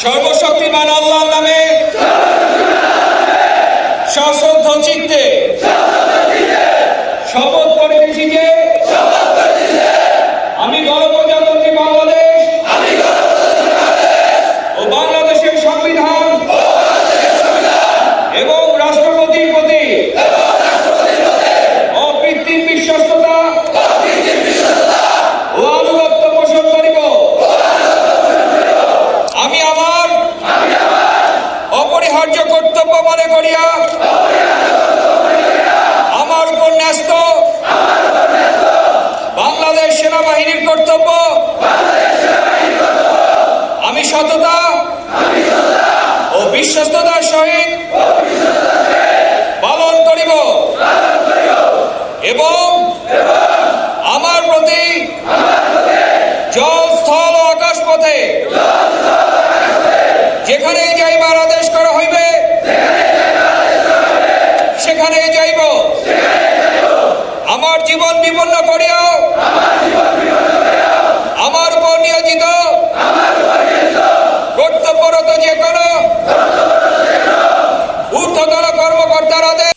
সর্বশক্তিমান আল্লাহর নামে সশ্রদ্ধ চিত্তে শপথ করিতেছি যে আমি গণপ্রজাতন্ত্রী বাংলাদেশ ও বাংলাদেশের সংবিধান এবং রাষ্ট্রপতির প্রতি অকৃত্রিম বিশ্বস্ততা ও আনুগত্য পোষণ করিব। আমি আমার অপরিহার্য কর্তব্য মনে করিয়া আমার উপর ন্যস্ত বাংলাদেশ সেনাবাহিনীর কর্তব্য আমি সততা ও বিশ্বস্ততার সহিত পালন করিব এবং আমার প্রতি জল, স্থল ও আকাশ পথে যেখানেই যাইবার আদেশ করা হইবে সেখানেই যাইব। আমার জীবন বিপন্ন করিয়াও আমার উপর নিয়োজিত